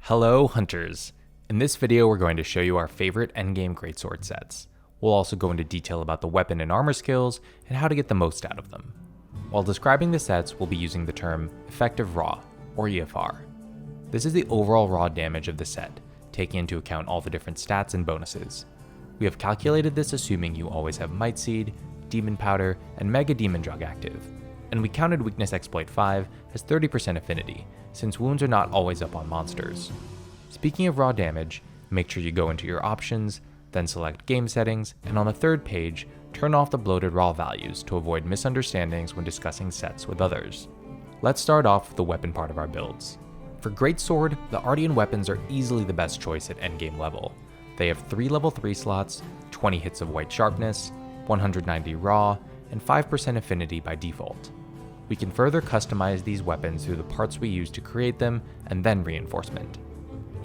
Hello Hunters! In this video we're going to show you our favorite endgame greatsword sets. We'll also go into detail about the weapon and armor skills and how to get the most out of them. While describing the sets, we'll be using the term effective raw, or EFR. This is the overall raw damage of the set, taking into account all the different stats and bonuses. We have calculated this assuming you always have Might Seed, Demon Powder, and Mega Demon Drug active, and we counted Weakness Exploit 5 as 30% affinity, since wounds are not always up on monsters. Speaking of raw damage, make sure you go into your options, then select game settings, and on the third page, turn off the bloated raw values to avoid misunderstandings when discussing sets with others. Let's start off with the weapon part of our builds. For Greatsword, the Ardean weapons are easily the best choice at endgame level. They have 3 level 3 slots, 20 hits of white sharpness, 190 raw, and 5% affinity by default. We can further customize these weapons through the parts we use to create them and then reinforcement.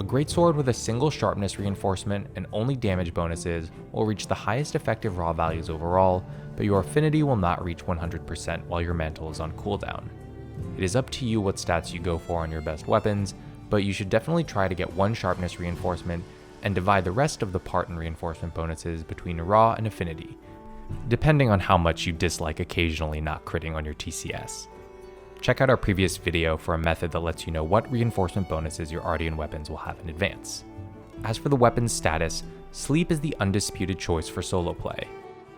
A greatsword with a single sharpness reinforcement and only damage bonuses will reach the highest effective raw values overall, but your affinity will not reach 100% while your mantle is on cooldown. It is up to you what stats you go for on your best weapons, but you should definitely try to get one sharpness reinforcement and divide the rest of the part and reinforcement bonuses between raw and affinity, depending on how much you dislike occasionally not critting on your TCS. Check out our previous video for a method that lets you know what reinforcement bonuses your Ardean weapons will have in advance. As for the weapon's status, sleep is the undisputed choice for solo play.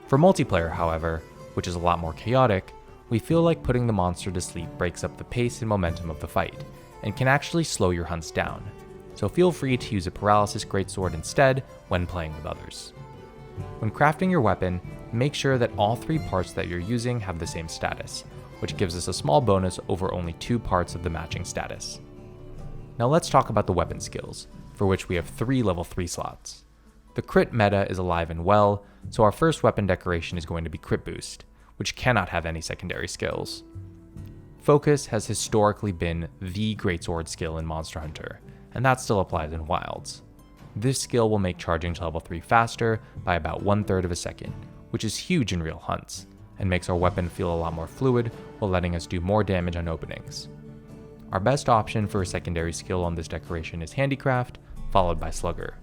For multiplayer, however, which is a lot more chaotic, we feel like putting the monster to sleep breaks up the pace and momentum of the fight, and can actually slow your hunts down, so feel free to use a paralysis greatsword instead when playing with others. When crafting your weapon, make sure that all 3 parts that you're using have the same status, which gives us a small bonus over only 2 parts of the matching status. Now let's talk about the weapon skills, for which we have 3 level 3 slots. The crit meta is alive and well, so our first weapon decoration is going to be crit boost, which cannot have any secondary skills. Focus has historically been the greatsword skill in Monster Hunter, and that still applies in Wilds. This skill will make charging to level 3 faster by about 1/3 of a second, which is huge in real hunts, and makes our weapon feel a lot more fluid while letting us do more damage on openings. Our best option for a secondary skill on this decoration is Handicraft, followed by Slugger.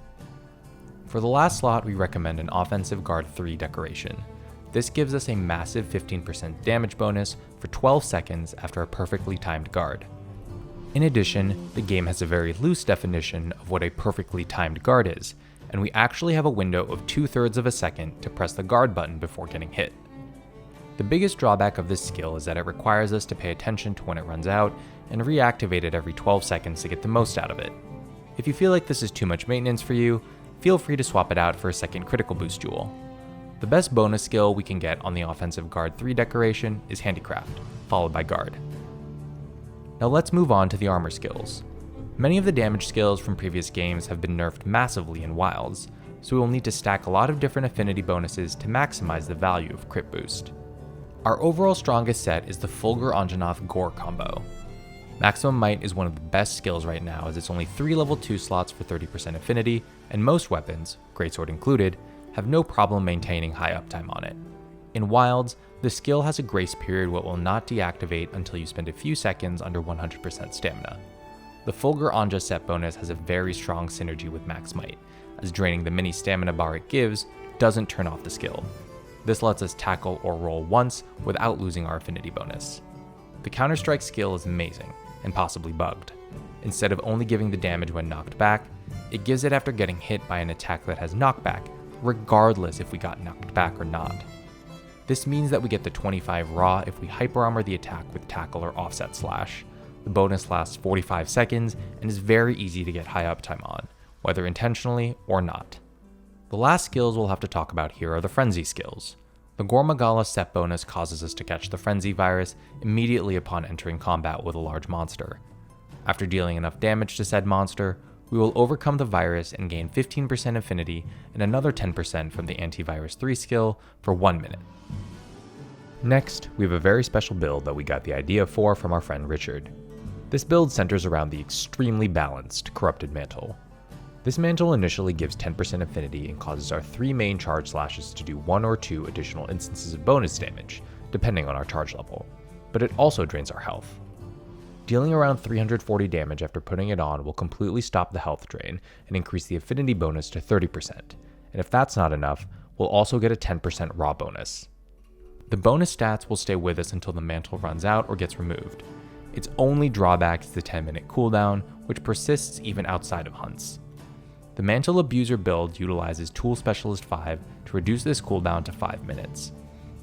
For the last slot, we recommend an Offensive Guard 3 decoration. This gives us a massive 15% damage bonus for 12 seconds after a perfectly timed guard. In addition, the game has a very loose definition of what a perfectly timed guard is, and we actually have a window of 2/3 of a second to press the guard button before getting hit. The biggest drawback of this skill is that it requires us to pay attention to when it runs out and reactivate it every 12 seconds to get the most out of it. If you feel like this is too much maintenance for you, feel free to swap it out for a second critical boost jewel. The best bonus skill we can get on the Offensive Guard 3 decoration is Handicraft, followed by Guard. Now let's move on to the armor skills. Many of the damage skills from previous games have been nerfed massively in Wilds, so we will need to stack a lot of different affinity bonuses to maximize the value of crit boost. Our overall strongest set is the Fulgur Anjanath Gore combo. Maximum Might is one of the best skills right now, as it's only 3 level 2 slots for 30% affinity, and most weapons, greatsword included, have no problem maintaining high uptime on it. In Wilds, the skill has a grace period that will not deactivate until you spend a few seconds under 100% stamina. The Fulgur Anja set bonus has a very strong synergy with Max Might, as draining the mini stamina bar it gives doesn't turn off the skill. This lets us tackle or roll once without losing our affinity bonus. The Counter-Strike skill is amazing, and possibly bugged. Instead of only giving the damage when knocked back, it gives it after getting hit by an attack that has knockback, regardless if we got knocked back or not. This means that we get the 25 raw if we hyper armor the attack with tackle or offset slash. The bonus lasts 45 seconds and is very easy to get high uptime on, whether intentionally or not. The last skills we'll have to talk about here are the Frenzy skills. The Gormagala set bonus causes us to catch the Frenzy virus immediately upon entering combat with a large monster. After dealing enough damage to said monster, we will overcome the virus and gain 15% affinity and another 10% from the Antivirus 3 skill for 1 minute. Next, we have a very special build that we got the idea for from our friend Richard. This build centers around the extremely balanced Corrupted Mantle. This mantle initially gives 10% affinity and causes our 3 main charge slashes to do 1 or 2 additional instances of bonus damage, depending on our charge level, but it also drains our health. Dealing around 340 damage after putting it on will completely stop the health drain and increase the affinity bonus to 30%, and if that's not enough, we'll also get a 10% raw bonus. The bonus stats will stay with us until the mantle runs out or gets removed. Its only drawback is the 10-minute cooldown, which persists even outside of hunts. The Mantle Abuser build utilizes Tool Specialist 5 to reduce this cooldown to 5 minutes.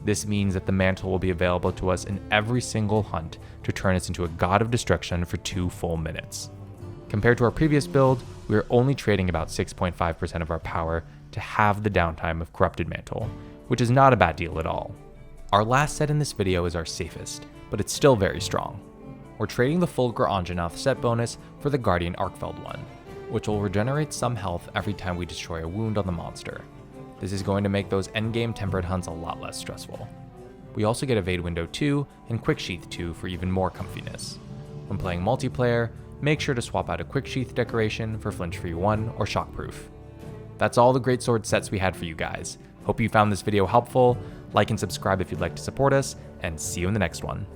This means that the mantle will be available to us in every single hunt to turn us into a god of destruction for 2 full minutes. Compared to our previous build, we are only trading about 6.5% of our power to halve the downtime of Corrupted Mantle, which is not a bad deal at all. Our last set in this video is our safest, but it's still very strong. We're trading the Fulgur Anjanath set bonus for the Guardian Arkfeld one, which will regenerate some health every time we destroy a wound on the monster. This is going to make those endgame tempered hunts a lot less stressful. We also get Evade Window 2 and Quick Sheath 2 for even more comfiness. When playing multiplayer, make sure to swap out a Quick Sheath decoration for Flinch Free 1 or Shockproof. That's all the greatsword sets we had for you guys. Hope you found this video helpful. Like and subscribe if you'd like to support us, and see you in the next one.